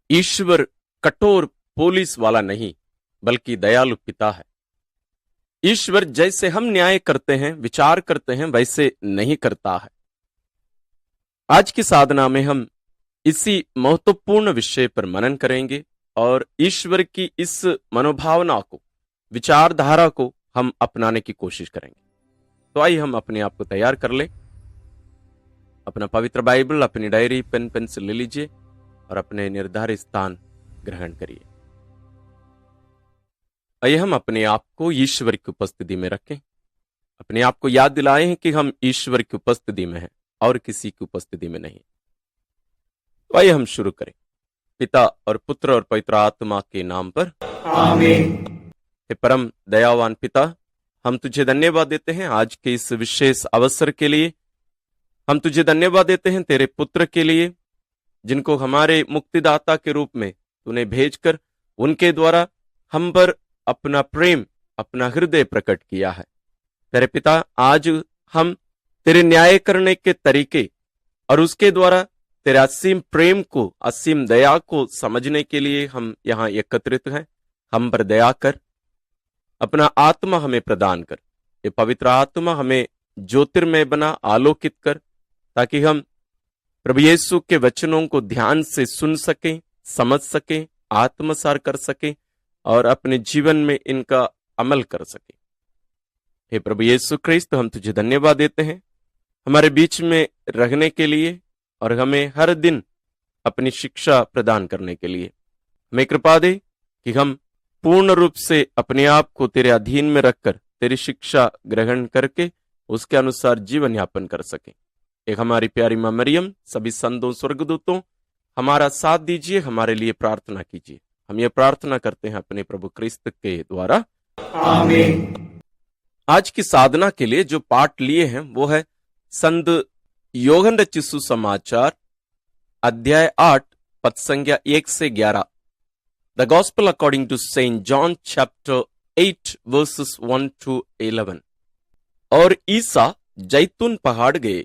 ईश्वर कठोर पुलिस वाला नहीं बल्कि दयालु पिता है। ईश्वर जैसे हम न्याय करते हैं, विचार करते हैं, वैसे नहीं करता है। आज की साधना में हम इसी महत्वपूर्ण विषय पर मनन करेंगे और ईश्वर की इस मनोभावना को, विचारधारा को हम अपनाने की कोशिश करेंगे। तो आइए हम अपने आप को तैयार कर ले। अपना पवित्र बाइबल, अपनी डायरी, पेन पेंसिल ले लीजिए और अपने निर्धारित स्थान ग्रहण करिए। आइए हम अपने आप को ईश्वर की उपस्थिति में रखें, अपने आप को याद दिलाएं कि हम ईश्वर की उपस्थिति में हैं और किसी की उपस्थिति में नहीं। तो आइए हम शुरू करें। पिता और पुत्र और पवित्र आत्मा के नाम पर आमीन। हे परम दयावान पिता, हम तुझे धन्यवाद देते हैं आज के इस विशेष अवसर के लिए। हम तुझे धन्यवाद देते हैं तेरे पुत्र के लिए, जिनको हमारे मुक्तिदाता के रूप में तूने भेजकर उनके द्वारा हम पर अपना प्रेम, अपना हृदय प्रकट किया है। तेरे पिता, आज हम तेरे न्याय करने के तरीके और उसके द्वारा तेरे असीम प्रेम को, असीम दया को समझने के लिए हम यहाँ एकत्रित हैं। हम पर दया कर, अपना आत्मा हमें प्रदान कर। ये पवित्र आत्मा हमें ज्योतिर्मय बना, आलोकित कर, ताकि हम प्रभु यीशु के वचनों को ध्यान से सुन सकें, समझ सकें, आत्मसार कर सकें और अपने जीवन में इनका अमल कर सकें। हे प्रभु यीशु क्रिस्त, हम तुझे धन्यवाद देते हैं हमारे बीच में रहने के लिए और हमें हर दिन अपनी शिक्षा प्रदान करने के लिए। हमें कृपा दे कि हम पूर्ण रूप से अपने आप को तेरे अधीन में रखकर तेरी शिक्षा ग्रहण करके उसके अनुसार जीवन यापन कर सकें। एक हमारी प्यारी मां मरियम, सभी संतों, स्वर्गदूतों, हमारा साथ दीजिए, हमारे लिए प्रार्थना कीजिए। हम ये प्रार्थना करते हैं अपने प्रभु क्रिस्त के द्वारा, आमीन। आज की साधना के लिए जो पाठ लिए हैं वो है संत योहन रचित सुसमाचार अध्याय 8 पद संख्या 1 से 11। The gospel according to saint John chapter 8 verses 1 to 11। और ईसा जैतून पहाड़ गए।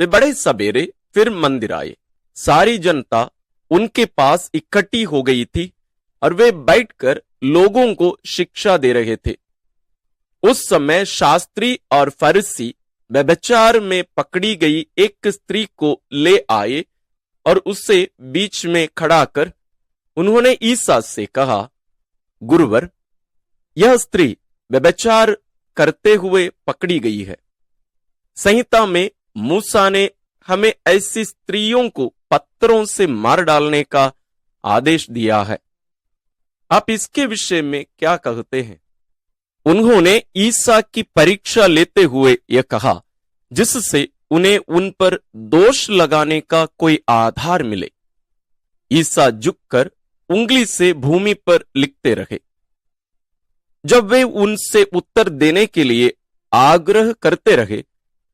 वे बड़े सवेरे फिर मंदिर आए। सारी जनता उनके पास इकट्ठी हो गई थी और वे बैठकर लोगों को शिक्षा दे रहे थे। उस समय शास्त्री और फरीसी व्यभिचार में पकड़ी गई एक स्त्री को ले आए और उसे बीच में खड़ा कर उन्होंने ईसा से कहा, गुरुवर, यह स्त्री व्यभिचार करते हुए पकड़ी गई है। संहिता में मूसा ने हमें ऐसी स्त्रियों को पत्थरों से मार डालने का आदेश दिया है। आप इसके विषय में क्या कहते हैं? उन्होंने ईसा की परीक्षा लेते हुए यह कहा, जिससे उन्हें उन पर दोष लगाने का कोई आधार मिले। ईसा झुककर उंगली से भूमि पर लिखते रहे। जब वे उनसे उत्तर देने के लिए आग्रह करते रहे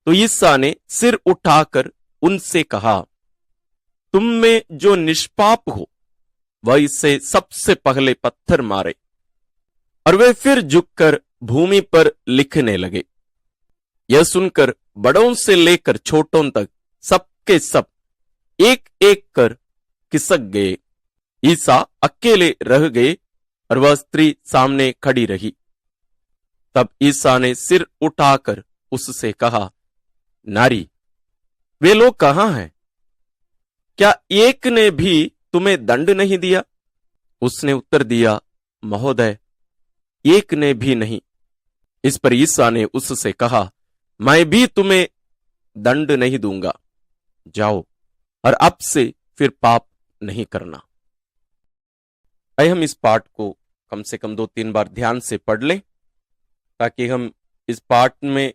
तो ईसा ने सिर उठाकर उनसे कहा, तुम में जो निष्पाप हो वह इसे सबसे पहले पत्थर मारे। और वे फिर झुककर भूमि पर लिखने लगे। यह सुनकर बड़ों से लेकर छोटों तक सबके सब एक एक कर खिसक गए। ईसा अकेले रह गए और वह स्त्री सामने खड़ी रही। तब ईसा ने सिर उठाकर उससे कहा, नारी, वे लोग कहां हैं? क्या एक ने भी तुम्हें दंड नहीं दिया? उसने उत्तर दिया, महोदय, एक ने भी नहीं। इस पर ईसा ने उससे कहा, मैं भी तुम्हें दंड नहीं दूंगा। जाओ और अब से फिर पाप नहीं करना। आइए हम इस पाठ को कम से कम 2-3 बार ध्यान से पढ़ लें, ताकि हम इस पाठ में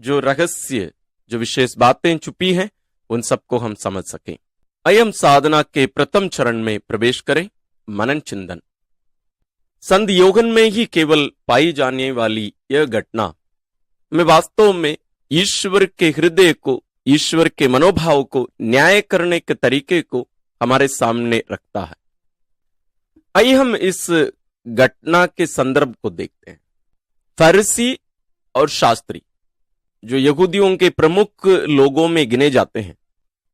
जो रहस्य, जो विशेष बातें छुपी हैं, उन सबको हम समझ सकें। आइए हम साधना के प्रथम चरण में प्रवेश करें, मनन चिंतन। संत योहन में ही केवल पाई जाने वाली यह घटना में वास्तव में ईश्वर के हृदय को, ईश्वर के मनोभाव को, न्याय करने के तरीके को हमारे सामने रखता है। आइए हम इस घटना के संदर्भ को देखते हैं। फरीसी और शास्त्री, जो यहूदियों के प्रमुख लोगों में गिने जाते हैं,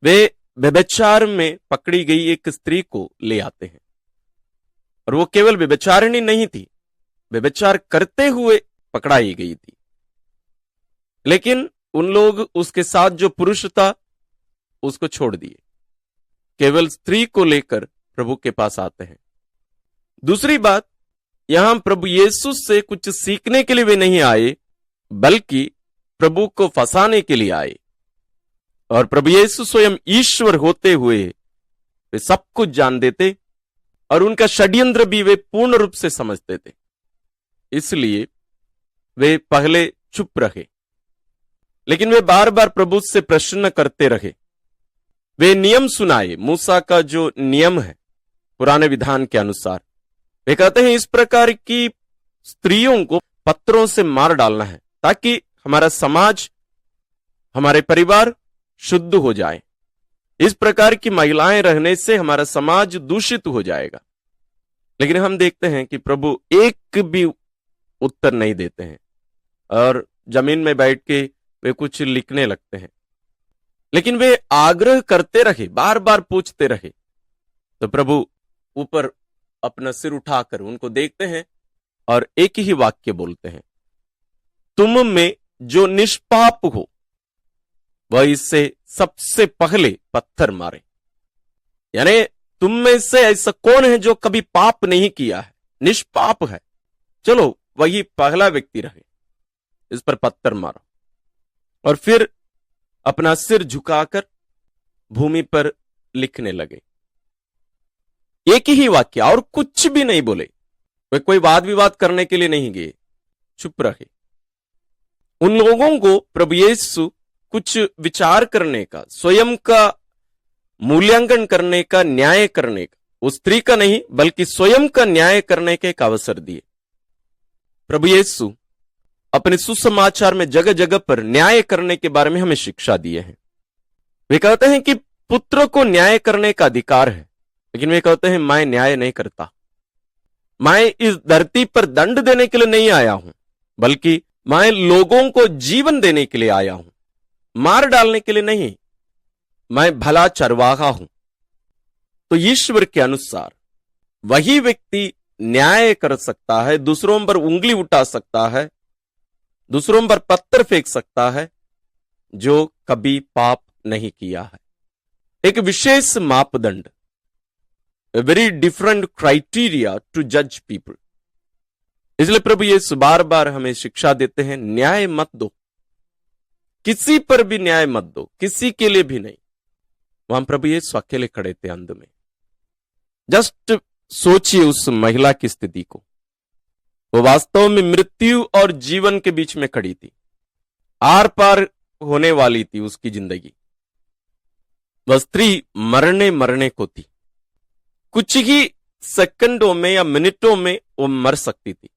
वे व्यभिचार में पकड़ी गई एक स्त्री को ले आते हैं, और वो केवल व्यभिचारिणी नहीं थी, व्यभिचार करते हुए पकड़ाई गई थी। लेकिन उन लोग उसके साथ जो पुरुष था उसको छोड़ दिए, केवल स्त्री को लेकर प्रभु के पास आते हैं। दूसरी बात, यहां प्रभु यीशु से कुछ सीखने के लिए वे नहीं आए, बल्कि प्रभु को फंसाने के लिए आए। और प्रभु यीशु स्वयं ईश्वर होते हुए वे सब कुछ जान देते और उनका षड्यंत्र भी वे पूर्ण रूप से समझते थे, इसलिए वे पहले चुप रहे। लेकिन वे बार बार प्रभु से प्रश्न करते रहे। वे नियम सुनाए, मूसा का जो नियम है पुराने विधान के अनुसार। वे कहते हैं इस प्रकार की स्त्रियों को पत्थरों से मार डालना है, ताकि हमारा समाज, हमारे परिवार शुद्ध हो जाए। इस प्रकार की महिलाएं रहने से हमारा समाज दूषित हो जाएगा। लेकिन हम देखते हैं कि प्रभु एक भी उत्तर नहीं देते हैं और जमीन में बैठ के वे कुछ लिखने लगते हैं। लेकिन वे आग्रह करते रहे, बार बार पूछते रहे। तो प्रभु ऊपर अपना सिर उठाकर उनको देखते हैं और एक ही वाक्य बोलते हैं, तुम में जो निष्पाप हो वह इससे सबसे पहले पत्थर मारे। यानी तुम में से ऐसा कौन है जो कभी पाप नहीं किया है, निष्पाप है, चलो वही पहला व्यक्ति रहे, इस पर पत्थर मारो। और फिर अपना सिर झुकाकर भूमि पर लिखने लगे। एक ही वाक्य, और कुछ भी नहीं बोले। वे कोई वाद विवाद करने के लिए नहीं गए, चुप रहे। उन लोगों को प्रभु यीशु कुछ विचार करने का, स्वयं का मूल्यांकन करने का, न्याय करने का, उस स्त्री का नहीं बल्कि स्वयं का न्याय करने के एक अवसर दिए। प्रभु यीशु अपने सुसमाचार में जगह जगह पर न्याय करने के बारे में हमें शिक्षा दिए हैं। वे कहते हैं कि पुत्र को न्याय करने का अधिकार है, लेकिन वे कहते हैं मैं न्याय नहीं करता। मैं इस धरती पर दंड देने के लिए नहीं आया हूं, बल्कि मैं लोगों को जीवन देने के लिए आया हूं, मार डालने के लिए नहीं। मैं भला चरवाहा हूं। तो ईश्वर के अनुसार वही व्यक्ति न्याय कर सकता है, दूसरों पर उंगली उठा सकता है, दूसरों पर पत्थर फेंक सकता है, जो कभी पाप नहीं किया है। एक विशेष मापदंड, a very different criteria to judge people। इसलिए प्रभु यीशु बार बार हमें शिक्षा देते हैं, न्याय मत दो, किसी पर भी न्याय मत दो, किसी के लिए भी नहीं। वहां प्रभु यीशु अकेले खड़े थे अंध में। जस्ट सोचिए उस महिला की स्थिति को। वो वास्तव में मृत्यु और जीवन के बीच में खड़ी थी, आर पार होने वाली थी उसकी जिंदगी। वह स्त्री मरने को थी, कुछ ही सेकंडों में या मिनटों में वो मर सकती थी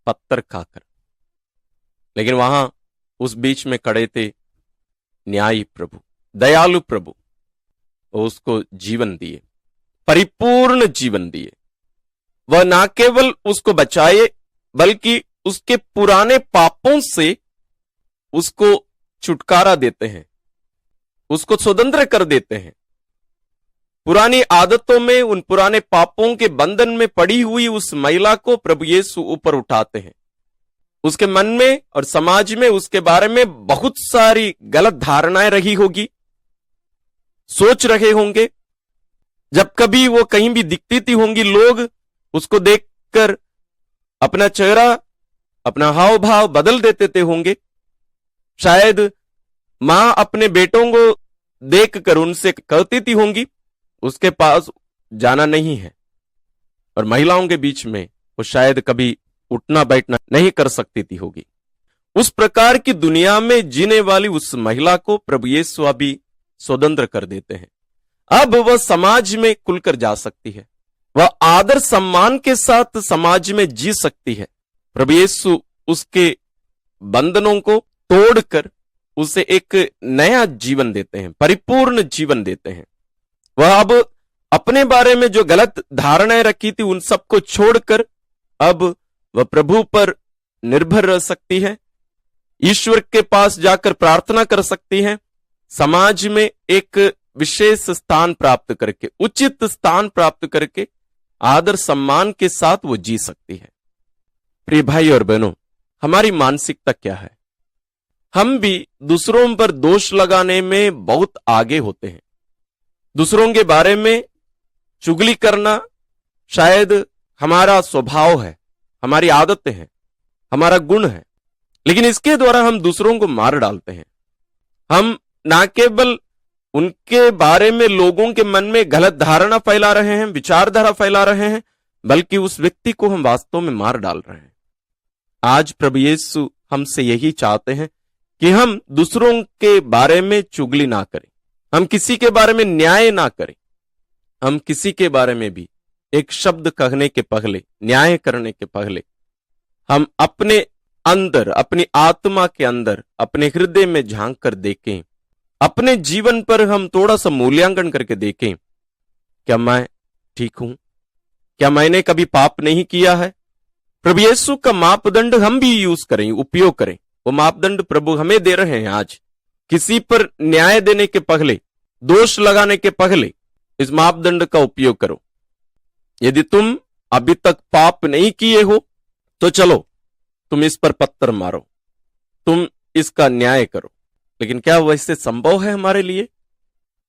पत्थर खाकर। लेकिन वहां उस बीच में खड़े थे न्यायी प्रभु, दयालु प्रभु। वो उसको जीवन दिए, परिपूर्ण जीवन दिए। वह ना केवल उसको बचाए बल्कि उसके पुराने पापों से उसको छुटकारा देते हैं, उसको स्वतंत्र कर देते हैं। पुरानी आदतों में, उन पुराने पापों के बंधन में पड़ी हुई उस महिला को प्रभु यीशु ऊपर उठाते हैं। उसके मन में और समाज में उसके बारे में बहुत सारी गलत धारणाएं रही होगी, सोच रहे होंगे। जब कभी वो कहीं भी दिखती थी होंगी, लोग उसको देखकर अपना चेहरा, अपना हाव भाव बदल देते थे होंगे। शायद मां अपने बेटों को देखकर उनसे कहती थी होंगी उसके पास जाना नहीं है। और महिलाओं के बीच में वो शायद कभी उठना बैठना नहीं कर सकती थी होगी। उस प्रकार की दुनिया में जीने वाली उस महिला को प्रभु यीशु अभी स्वतंत्र कर देते हैं। अब वह समाज में खुलकर जा सकती है, वह आदर सम्मान के साथ समाज में जी सकती है। प्रभु यीशु उसके बंधनों को तोड़कर उसे एक नया जीवन देते हैं, परिपूर्ण जीवन देते हैं। वह अब अपने बारे में जो गलत धारणाएं रखी थी उन सबको छोड़कर अब वह प्रभु पर निर्भर रह सकती है, ईश्वर के पास जाकर प्रार्थना कर सकती है, समाज में एक विशेष स्थान प्राप्त करके, उचित स्थान प्राप्त करके आदर सम्मान के साथ वो जी सकती है। प्रिय भाई और बहनों, हमारी मानसिकता क्या है? हम भी दूसरों पर दोष लगाने में बहुत आगे होते हैं। दूसरों के बारे में चुगली करना शायद हमारा स्वभाव है, हमारी आदतें हैं, हमारा गुण है, लेकिन इसके द्वारा हम दूसरों को मार डालते हैं। हम ना केवल उनके बारे में लोगों के मन में गलत धारणा फैला रहे हैं, विचारधारा फैला रहे हैं, बल्कि उस व्यक्ति को हम वास्तव में मार डाल रहे हैं। आज प्रभु यीशु हमसे यही चाहते हैं कि हम दूसरों के बारे में चुगली ना करें, हम किसी के बारे में न्याय ना करें, हम किसी के बारे में भी एक शब्द कहने के पहले, न्याय करने के पहले, हम अपने अंदर, अपनी आत्मा के अंदर, अपने हृदय में झांक कर देखें, अपने जीवन पर हम थोड़ा सा मूल्यांकन करके देखें, क्या मैं ठीक हूं? क्या मैंने कभी पाप नहीं किया है? प्रभु यीशु का मापदंड हम भी यूज करें, उपयोग करें। वो मापदंड प्रभु हमें दे रहे हैं आज। किसी पर न्याय देने के पहले, दोष लगाने के पहले इस मापदंड का उपयोग करो। यदि तुम अभी तक पाप नहीं किए हो तो चलो तुम इस पर पत्थर मारो, तुम इसका न्याय करो। लेकिन क्या वैसे संभव है हमारे लिए?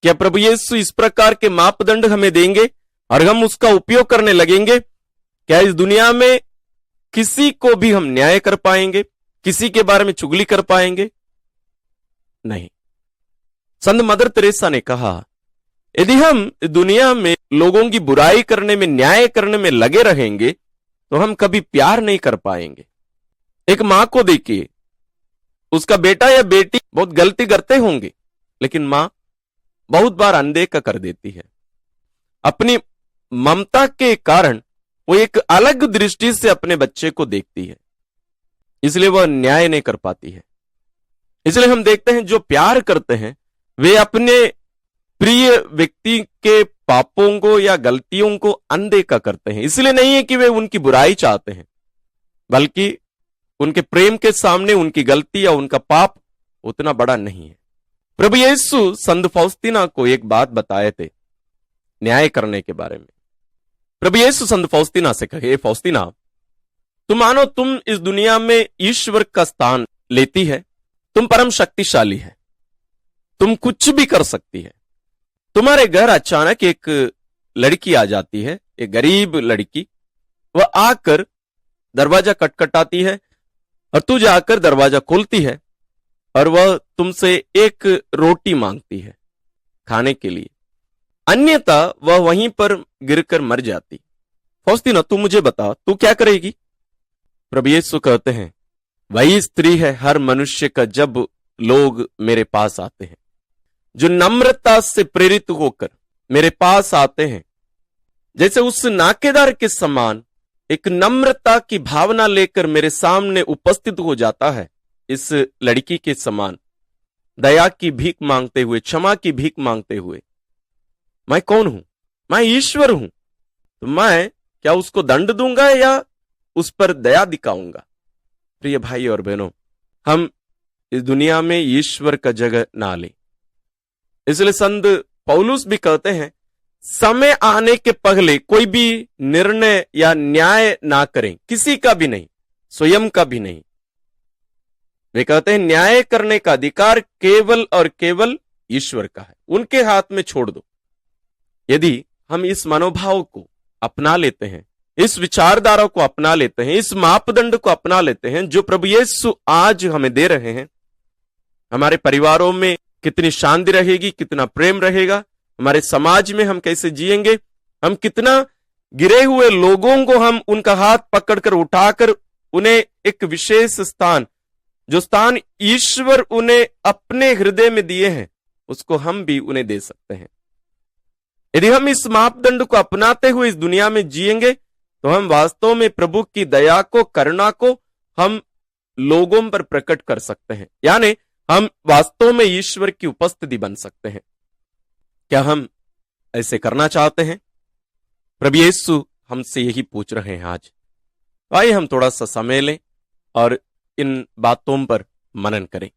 क्या प्रभु यीशु इस प्रकार के मापदंड हमें देंगे और हम उसका उपयोग करने लगेंगे? क्या इस दुनिया में किसी को भी हम न्याय कर पाएंगे? किसी के बारे में चुगली कर पाएंगे? नहीं। संत मदर तेरेसा ने कहा, यदि हम दुनिया में लोगों की बुराई करने में, न्याय करने में लगे रहेंगे तो हम कभी प्यार नहीं कर पाएंगे। एक मां को देखिए, उसका बेटा या बेटी बहुत गलती करते होंगे, लेकिन मां बहुत बार अनदेखा कर देती है। अपनी ममता के कारण वो एक अलग दृष्टि से अपने बच्चे को देखती है, इसलिए वह न्याय नहीं कर पाती है। इसलिए हम देखते हैं जो प्यार करते हैं वे अपने प्रिय व्यक्ति के पापों को या गलतियों को अनदेखा करते हैं। इसलिए नहीं है कि वे उनकी बुराई चाहते हैं, बल्कि उनके प्रेम के सामने उनकी गलती या उनका पाप उतना बड़ा नहीं है। प्रभु यीशु संत फौस्तीना को एक बात बताए थे न्याय करने के बारे में। प्रभु यीशु संत फौस्तीना से कहे, फौस्तीना, तुम मानो तुम इस दुनिया में ईश्वर का स्थान लेती है, तुम परम शक्तिशाली है, तुम कुछ भी कर सकती है। तुम्हारे घर अचानक एक लड़की आ जाती है, एक गरीब लड़की, वह आकर दरवाजा खटखटाती है और तू जाकर दरवाजा खोलती है और वह तुमसे एक रोटी मांगती है खाने के लिए, अन्यथा वह वहीं पर गिरकर मर जाती। फौस्तीना, तू मुझे बता, तू क्या करेगी? प्रभु यीशु कहते हैं, वही स्त्री है हर मनुष्य का जब लोग मेरे पास आते हैं, जो नम्रता से प्रेरित होकर मेरे पास आते हैं, जैसे उस नाकेदार के समान एक नम्रता की भावना लेकर मेरे सामने उपस्थित हो जाता है, इस लड़की के समान दया की भीख मांगते हुए, क्षमा की भीख मांगते हुए। मैं कौन हूं? मैं ईश्वर हूं। तो मैं क्या उसको दंड दूंगा या उस पर दया दिखाऊंगा? प्रिय भाई और बहनों, हम इस दुनिया में ईश्वर का जगह ना लें। इसलिए संत पौलुस भी कहते हैं, समय आने के पहले कोई भी निर्णय या न्याय ना करें, किसी का भी नहीं, स्वयं का भी नहीं। वे कहते हैं न्याय करने का अधिकार केवल और केवल ईश्वर का है, उनके हाथ में छोड़ दो। यदि हम इस मनोभाव को अपना लेते हैं, इस विचारधारा को अपना लेते हैं, इस मापदंड को अपना लेते हैं जो प्रभु यीशु आज हमें दे रहे हैं, हमारे परिवारों में कितनी शांति रहेगी, कितना प्रेम रहेगा, हमारे समाज में हम कैसे जिएंगे, हम कितना गिरे हुए लोगों को हम उनका हाथ पकड़कर उठाकर उन्हें एक विशेष स्थान, जो स्थान ईश्वर उन्हें अपने हृदय में दिए हैं, उसको हम भी उन्हें दे सकते हैं। यदि हम इस मापदंड को अपनाते हुए इस दुनिया में जिएंगे तो हम वास्तव में प्रभु की दया को, करुणा को हम लोगों पर प्रकट कर सकते हैं, यानी हम वास्तव में ईश्वर की उपस्थिति बन सकते हैं। क्या हम ऐसे करना चाहते हैं? प्रभु यीशु हमसे यही पूछ रहे हैं आज। आइए हम थोड़ा सा समय लें और इन बातों पर मनन करें।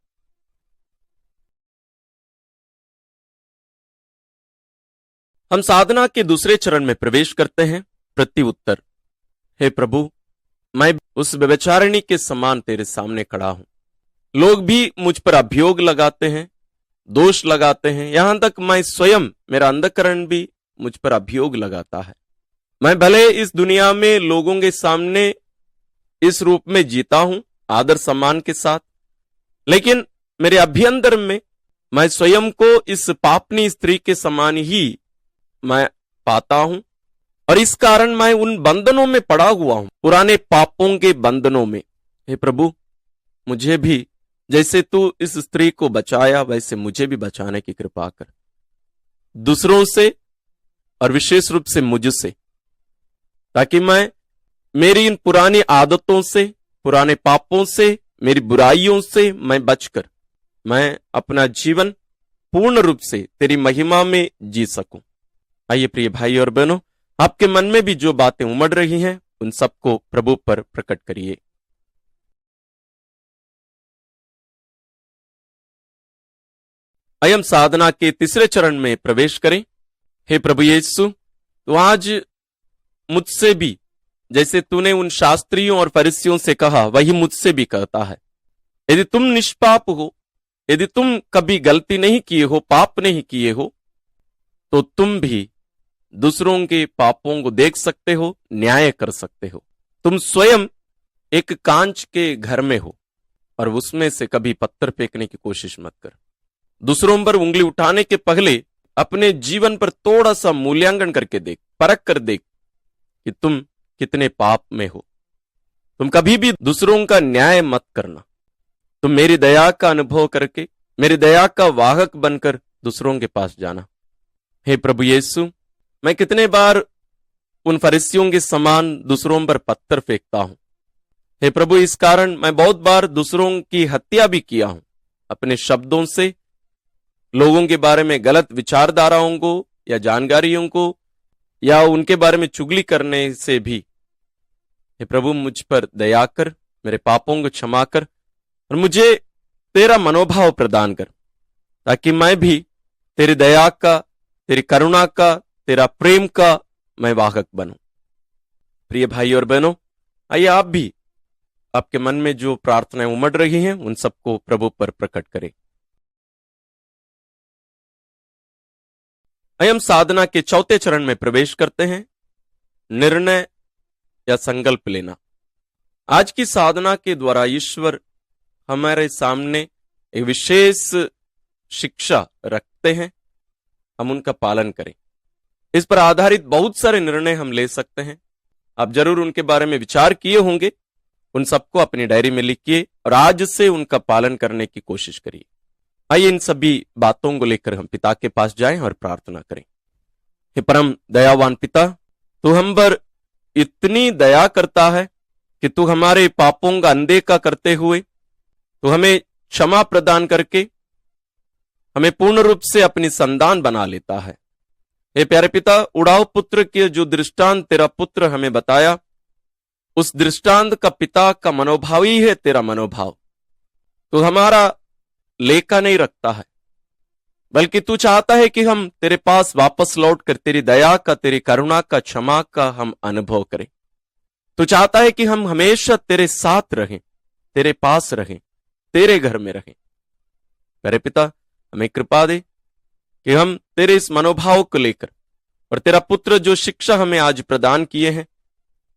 हम साधना के दूसरे चरण में प्रवेश करते हैं, प्रत्युत्तर। हे प्रभु, मैं उस व्यभिचारिणी के समान तेरे सामने खड़ा हूं। लोग भी मुझ पर अभियोग लगाते हैं, दोष लगाते हैं, यहां तक मैं स्वयं, मेरा अंधकरण भी मुझ पर अभियोग लगाता है। मैं भले इस दुनिया में लोगों के सामने इस रूप में जीता हूं, आदर सम्मान के साथ, लेकिन मेरे अभ्यंतर में मैं स्वयं को इस पापनी स्त्री के समान ही मैं पाता हूं, और इस कारण मैं उन बंधनों में पड़ा हुआ हूं, पुराने पापों के बंधनों में। हे प्रभु, मुझे भी जैसे तू इस स्त्री को बचाया वैसे मुझे भी बचाने की कृपा कर, दूसरों से और विशेष रूप से मुझसे, ताकि मैं मेरी इन पुरानी आदतों से, पुराने पापों से, मेरी बुराइयों से मैं बचकर मैं अपना जीवन पूर्ण रूप से तेरी महिमा में जी सकूं। आइए प्रिय भाई और बहनों, आपके मन में भी जो बातें उमड़ रही हैं उन सबको प्रभु पर प्रकट करिए। आइए हम साधना के तीसरे चरण में प्रवेश करें। हे प्रभु यीशु, तो आज मुझसे भी, जैसे तूने उन शास्त्रियों और फरीसियों से कहा, वही मुझसे भी कहता है। यदि तुम निष्पाप हो, यदि तुम कभी गलती नहीं किए हो, पाप नहीं किए हो, तो तुम भी दूसरों के पापों को देख सकते हो, न्याय कर सकते हो। तुम स्वयं एक कांच के घर में हो और उसमें से कभी पत्थर फेंकने की कोशिश मत कर। दूसरों पर उंगली उठाने के पहले अपने जीवन पर थोड़ा सा मूल्यांकन करके देख, परख कर देख कि तुम कितने पाप में हो। तुम कभी भी दूसरों का न्याय मत करना। तुम मेरी दया का अनुभव करके, मेरी दया का वाहक बनकर दूसरों के पास जाना। हे प्रभु यीशु, मैं कितने बार उन फरीसियों के समान दूसरों पर पत्थर फेंकता हूं। हे प्रभु, इस कारण मैं बहुत बार दूसरों की हत्या भी किया हूं, अपने शब्दों से, लोगों के बारे में गलत विचारधाराओं को या जानकारियों को या उनके बारे में चुगली करने से भी। हे प्रभु, मुझ पर दया कर, मेरे पापों को क्षमा कर और मुझे तेरा मनोभाव प्रदान कर, ताकि मैं भी तेरी दया का, तेरी करुणा का, तेरा प्रेम का मैं वाहक बनूं। प्रिय भाई और बहनों, आइए आप भी आपके मन में जो प्रार्थनाएं उमड़ रही हैं उन सबको प्रभु पर प्रकट करें। हम साधना के चौथे चरण में प्रवेश करते हैं, निर्णय या संकल्प लेना। आज की साधना के द्वारा ईश्वर हमारे सामने एक विशेष शिक्षा रखते हैं, हम उनका पालन करें। इस पर आधारित बहुत सारे निर्णय हम ले सकते हैं। आप जरूर उनके बारे में विचार किए होंगे, उन सबको अपनी डायरी में लिखिए और आज से उनका पालन करने की कोशिश करिए। आइए इन सभी बातों को लेकर हम पिता के पास जाएं और प्रार्थना करें। हे परम दयावान पिता, तू हम पर इतनी दया करता है कि तू हमारे पापों का अनदेखा करते हुए तू हमें क्षमा प्रदान करके हमें पूर्ण रूप से अपनी संतान बना लेता है। हे प्यारे पिता, उड़ाव पुत्र के जो दृष्टांत तेरा पुत्र हमें बताया, उस दृष्टांत का पिता का मनोभाव ही है तेरा मनोभाव। तू हमारा लेखा नहीं रखता है, बल्कि तू चाहता है कि हम तेरे पास वापस लौटकर तेरी दया का, तेरी करुणा का, क्षमा का हम अनुभव करें। तू चाहता है कि हम हमेशा तेरे साथ रहें, तेरे पास रहें, तेरे घर में रहें। मेरे पिता, हमें कृपा दे कि हम तेरे इस मनोभाव को लेकर और तेरा पुत्र जो शिक्षा हमें आज प्रदान किए हैं,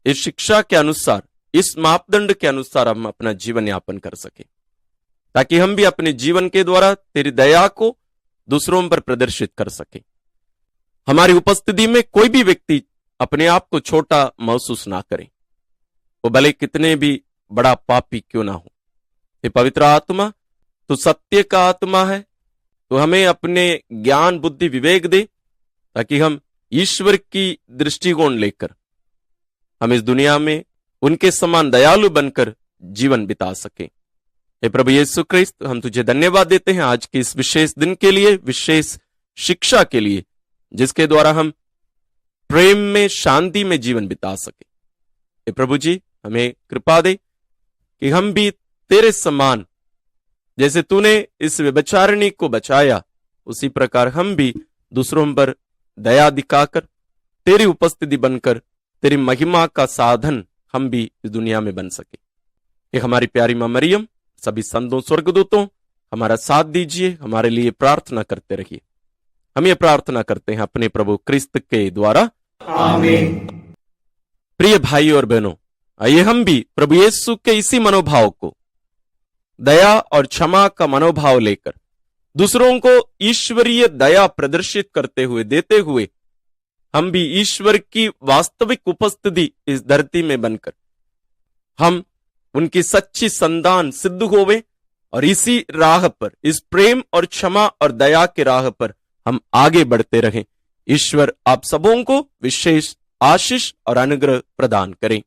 इस शिक्षा के अनुसार, इस मापदंड के अनुसार हम अपना जीवन यापन कर सके, ताकि हम भी अपने जीवन के द्वारा तेरी दया को दूसरों पर प्रदर्शित कर सके। हमारी उपस्थिति में कोई भी व्यक्ति अपने आप को छोटा महसूस ना करे, वो भले कितने भी बड़ा पापी क्यों ना हो। हे पवित्र आत्मा, तू सत्य का आत्मा है, तो हमें अपने ज्ञान, बुद्धि, विवेक दे, ताकि हम ईश्वर की दृष्टिकोण लेकर हम इस दुनिया में उनके समान दयालु बनकर जीवन बिता सके। हे प्रभु यीशु क्रिस्त, हम तुझे धन्यवाद देते हैं आज के इस विशेष दिन के लिए, विशेष शिक्षा के लिए, जिसके द्वारा हम प्रेम में, शांति में जीवन बिता सके। हे प्रभु जी, हमें कृपा दे कि हम भी तेरे समान, जैसे तूने इस व्यभिचारिणी को बचाया, उसी प्रकार हम भी दूसरों पर दया दिखाकर तेरी उपस्थिति बनकर तेरी महिमा का साधन हम भी इस दुनिया में बन सके। एक हमारी प्यारी मां मरियम, सभी संतों स्वर्गदूतों, हमारा साथ दीजिए, हमारे लिए प्रार्थना करते रहिए। हम ये प्रार्थना करते हैं अपने प्रभु क्रिस्त के द्वारा, आमीन। प्रिय भाई और बहनों, आइए हम भी प्रभु यीशु के इसी मनोभाव को, दया और क्षमा का मनोभाव लेकर दूसरों को ईश्वरीय दया प्रदर्शित करते हुए, देते हुए, हम भी ईश्वर की वास्तविक उपस्थिति इस धरती में बनकर हम उनकी सच्ची संतान सिद्ध होवे और इसी राह पर, इस प्रेम और क्षमा और दया के राह पर हम आगे बढ़ते रहें। ईश्वर आप सबों को विशेष आशीष और अनुग्रह प्रदान करें।